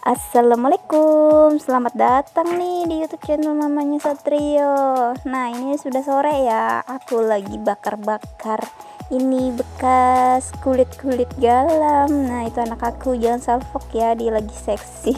Assalamualaikum, selamat datang nih di YouTube channel mamanya Satrio. Nah, ini sudah sore ya. Aku lagi bakar-bakar ini bekas kulit-kulit galam. Nah, itu anak aku, jangan salfok ya, dia lagi seksi.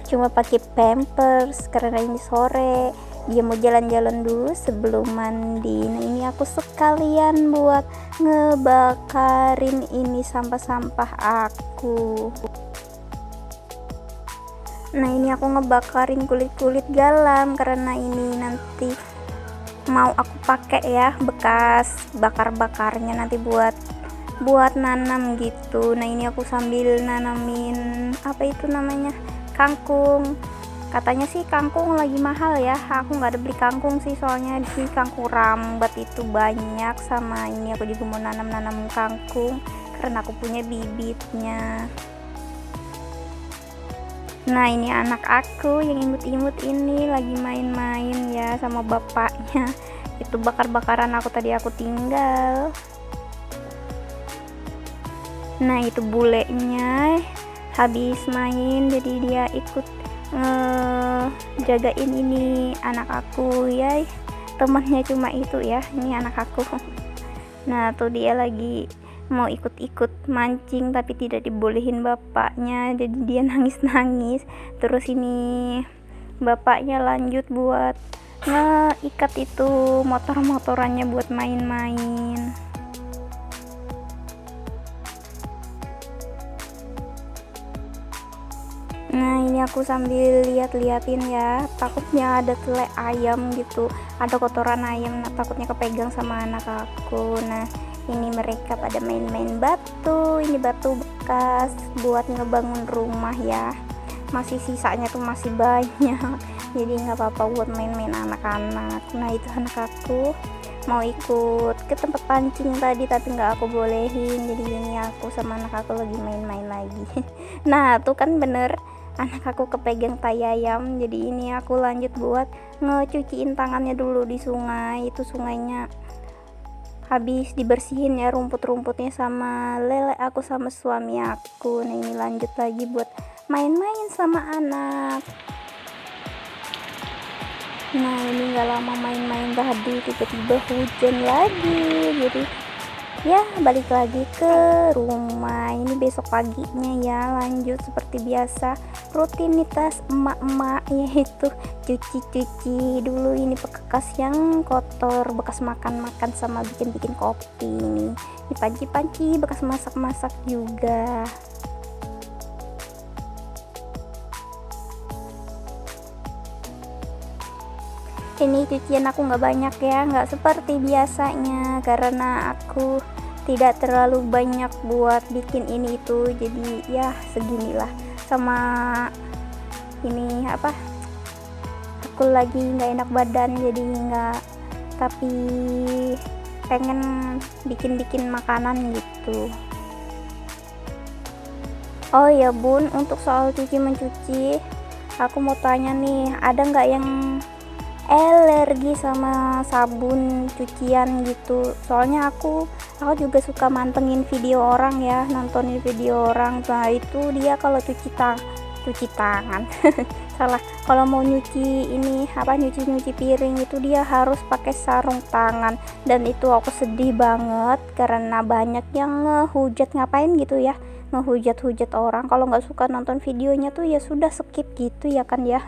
Cuma pakai pampers karena ini sore. Dia mau jalan-jalan dulu sebelum mandi. Nah, ini aku sekalian buat ngebakarin ini sampah-sampah aku. Nah, ini aku ngebakarin kulit-kulit galam karena ini nanti mau aku pakai ya, bekas bakar-bakarnya nanti buat nanam gitu. Nah, ini aku sambil nanamin apa itu namanya, kangkung. Katanya sih kangkung lagi mahal ya, aku nggak ada beli kangkung sih, soalnya di kangkung rambat itu banyak. Sama ini aku juga mau nanam kangkung karena aku punya bibitnya. Nah, ini anak aku yang imut-imut ini lagi main-main ya sama bapaknya. Itu bakar-bakaran aku tadi aku tinggal. Nah, itu bulenya habis main jadi dia ikut jagain ini anak aku ya. Temannya cuma itu ya, ini anak aku. Nah, tuh dia lagi mau ikut-ikut mancing tapi tidak dibolehin bapaknya, jadi dia nangis-nangis. Terus ini bapaknya lanjut buat ngeikat itu motor-motorannya buat main-main. Nah, ini aku sambil lihat-liatin ya, takutnya ada tele ayam gitu, ada kotoran ayam, nah takutnya kepegang sama anak aku. Nah, ini mereka pada main-main batu, ini batu bekas buat ngebangun rumah ya, masih sisanya tuh masih banyak, jadi nggak apa-apa buat main-main anak-anak. Nah, itu anak aku mau ikut ke tempat pancing tadi tapi nggak aku bolehin, jadi ini aku sama anak aku lagi main-main lagi. Nah, tuh kan bener anak aku kepegang tai ayam, jadi ini aku lanjut buat ngecuciin tangannya dulu di sungai. Itu sungainya habis dibersihin ya rumput-rumputnya sama lele aku sama suami aku. Nah, ini lanjut lagi buat main-main sama anak. Nah, ini gak lama main-main tadi tiba-tiba hujan lagi, jadi ya balik lagi ke rumah. Ini besok paginya ya, lanjut seperti biasa rutinitas emak-emak, yaitu cuci-cuci dulu ini bekas yang kotor, bekas makan-makan sama bikin-bikin kopi. Ini panci-panci bekas masak-masak juga. Ini cucian aku nggak banyak ya, nggak seperti biasanya karena aku tidak terlalu banyak buat bikin ini itu, jadi ya seginilah. Sama ini apa, aku lagi nggak enak badan jadi nggak, tapi pengen bikin makanan gitu. Oh ya bun, untuk soal cuci mencuci aku mau tanya nih, ada nggak yang alergi sama sabun cucian gitu? Soalnya aku juga suka mantengin video orang ya, nontonin video orang. Nah, itu dia kalau cuci tangan salah, kalau mau nyuci ini apa, nyuci piring itu dia harus pakai sarung tangan. Dan itu aku sedih banget karena banyak yang ngehujat, ngapain gitu ya ngehujat-hujat orang. Kalau nggak suka nonton videonya tuh ya sudah skip gitu ya kan ya.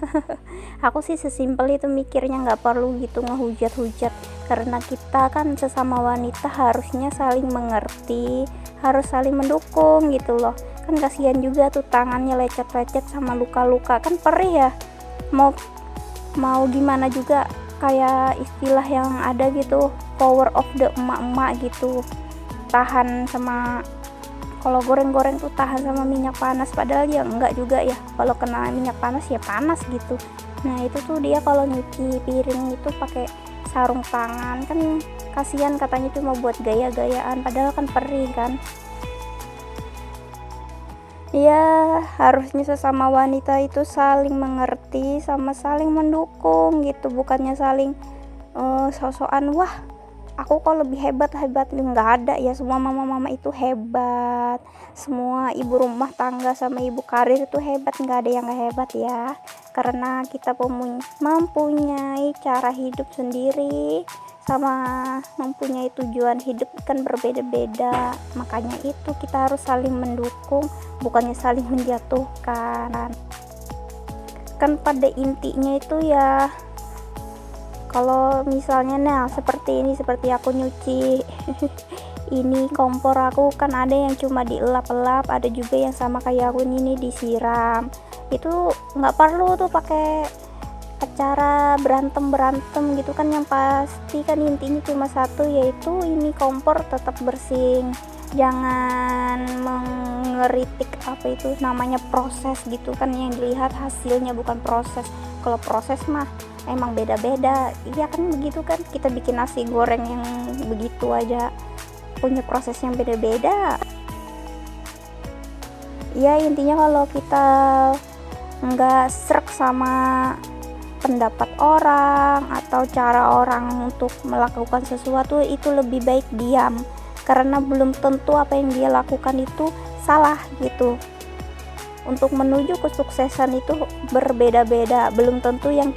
Aku sih sesimpel itu mikirnya, nggak perlu gitu ngehujat-hujat, karena kita kan sesama wanita harusnya saling mengerti, harus saling mendukung gitu loh. Kan kasihan juga tuh tangannya lecet-lecet sama luka-luka, kan perih ya. Mau gimana juga, kayak istilah yang ada gitu, power of the emak-emak gitu, tahan sama, kalau goreng-goreng tuh tahan sama minyak panas, padahal ya enggak juga ya, kalau kena minyak panas ya panas gitu. Nah, itu tuh dia kalau nyuci piring itu pakai sarung tangan, kan kasihan katanya cuma buat gaya-gayaan, padahal kan perih kan. Ya, harusnya sesama wanita itu saling mengerti sama saling mendukung gitu, bukannya saling sok-sokan wah aku kok lebih hebat nggak ada ya, semua mama-mama itu hebat, semua ibu rumah tangga sama ibu karir itu hebat, nggak ada yang nggak hebat ya, karena kita mempunyai cara hidup sendiri sama mempunyai tujuan hidup kan berbeda-beda, makanya itu kita harus saling mendukung, bukannya saling menjatuhkan. Kan pada intinya itu ya, kalau misalnya seperti aku nyuci ini kompor aku kan ada yang cuma dielap-elap, ada juga yang sama kayak aku ini disiram, itu nggak perlu tuh pakai acara berantem gitu kan, yang pasti kan intinya cuma satu, yaitu ini kompor tetap bersih, jangan mengeritik apa itu namanya proses gitu kan, yang dilihat hasilnya bukan proses. Kalau proses mah emang beda-beda, iya kan begitu kan, kita bikin nasi goreng yang begitu aja punya proses yang beda-beda ya. Intinya kalau kita nggak srek sama pendapat orang atau cara orang untuk melakukan sesuatu, itu lebih baik diam, karena belum tentu apa yang dia lakukan itu salah gitu. Untuk menuju kesuksesan itu berbeda-beda, belum tentu yang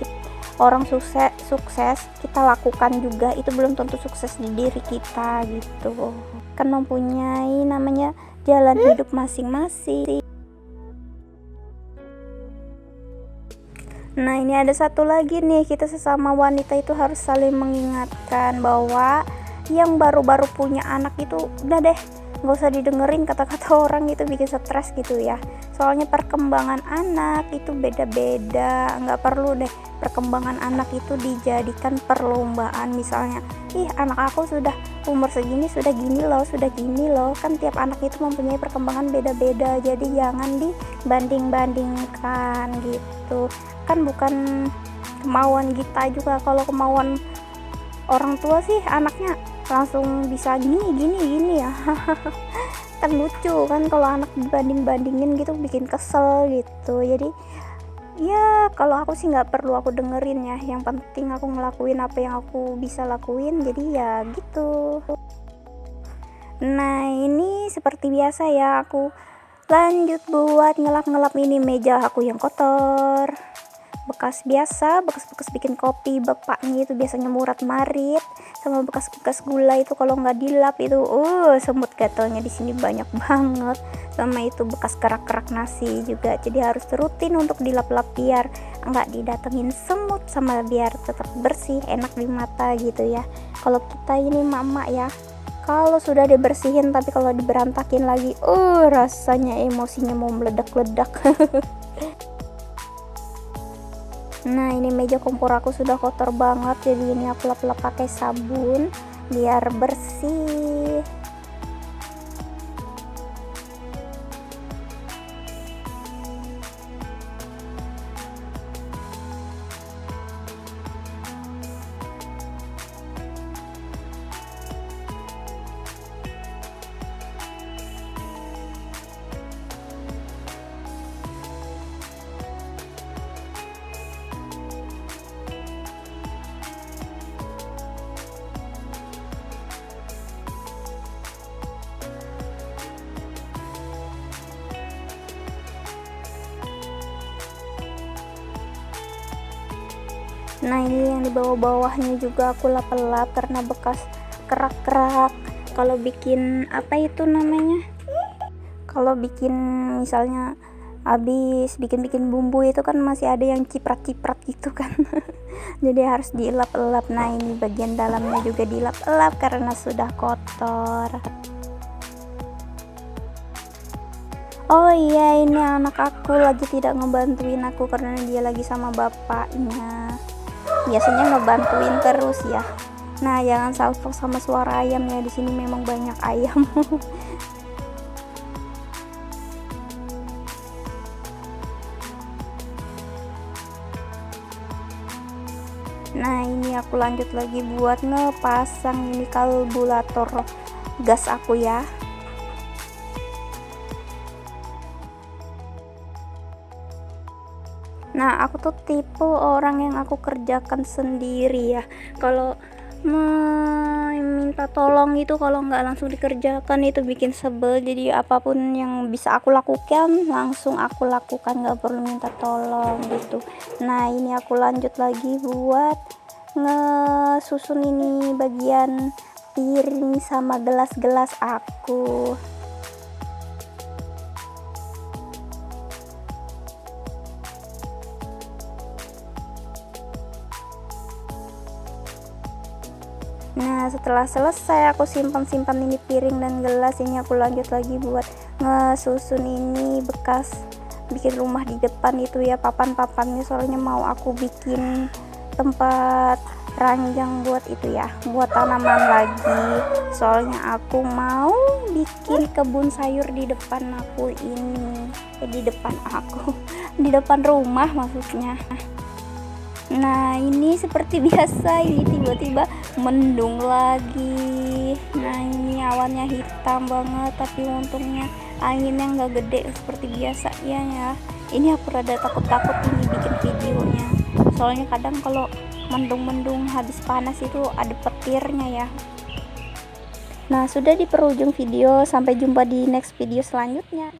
orang sukses kita lakukan juga itu belum tentu sukses di diri kita gitu, kan mempunyai namanya jalan hidup masing-masing. Nah ini ada satu lagi nih, kita sesama wanita itu harus saling mengingatkan bahwa yang baru-baru punya anak itu udah deh, nggak usah didengerin kata-kata orang, itu bikin stres gitu ya. Soalnya perkembangan anak itu beda-beda, nggak perlu deh perkembangan anak itu dijadikan perlombaan. Misalnya, anak aku sudah umur segini sudah gini loh, kan tiap anak itu mempunyai perkembangan beda-beda, jadi jangan dibanding-bandingkan gitu. Kan bukan kemauan kita juga, kalau kemauan orang tua sih anaknya langsung bisa gini ya. Kan lucu kan kalau anak dibanding-bandingin gitu, bikin kesel gitu. Jadi ya kalau aku sih nggak perlu aku dengerin ya, yang penting aku ngelakuin apa yang aku bisa lakuin, jadi ya gitu. Nah ini seperti biasa ya, aku lanjut buat ngelap-ngelap ini meja aku yang kotor, bekas bikin kopi bapaknya itu biasanya murat marit, sama bekas gula itu kalau nggak dilap itu semut gatelnya di sini banyak banget, sama itu bekas kerak-kerak nasi juga, jadi harus rutin untuk dilap-lap biar nggak didatengin semut, sama biar tetap bersih enak di mata gitu ya. Kalau kita ini mama ya, kalau sudah dibersihin tapi kalau diberantakin lagi rasanya emosinya mau meledak-ledak. Nah ini meja kompor aku sudah kotor banget, jadi ini aku lap-lap pakai sabun biar bersih. Nah ini yang di bawah-bawahnya juga aku lap-lap karena bekas kerak-kerak. Kalau bikin apa itu namanya, kalau bikin misalnya habis bikin bumbu itu kan masih ada yang ciprat-ciprat gitu kan. Jadi harus dilap-lap. Nah ini bagian dalamnya juga dilap-lap karena sudah kotor. Oh iya, ini anak aku lagi tidak ngebantuin aku karena dia lagi sama bapaknya. Biasanya ngebantuin terus ya. Nah jangan salfok sama suara ayam ya, di sini memang banyak ayam. Nah ini aku lanjut lagi buat ngepasang ini karburator gas aku ya. Nah aku tuh tipe orang yang aku kerjakan sendiri ya. Kalau minta tolong gitu, kalau nggak langsung dikerjakan itu bikin sebel. Jadi apapun yang bisa aku lakukan langsung aku lakukan, nggak perlu minta tolong gitu. Nah ini aku lanjut lagi buat ngesusun ini bagian piring sama gelas-gelas aku. Nah setelah selesai aku simpan ini piring dan gelas, ini aku lanjut lagi buat ngesusun ini bekas bikin rumah di depan itu ya, papan-papannya, soalnya mau aku bikin tempat ranjang buat itu ya, buat tanaman lagi. Soalnya aku mau bikin kebun sayur di depan aku ini, di depan aku di depan rumah maksudnya. Nah ini seperti biasa, ini tiba-tiba mendung lagi. Nah ini awannya hitam banget, tapi untungnya anginnya nggak gede seperti biasa ya. Ini aku rada takut ini bikin videonya, soalnya kadang kalau mendung habis panas itu ada petirnya ya. Nah sudah di penghujung video, sampai jumpa di next video selanjutnya.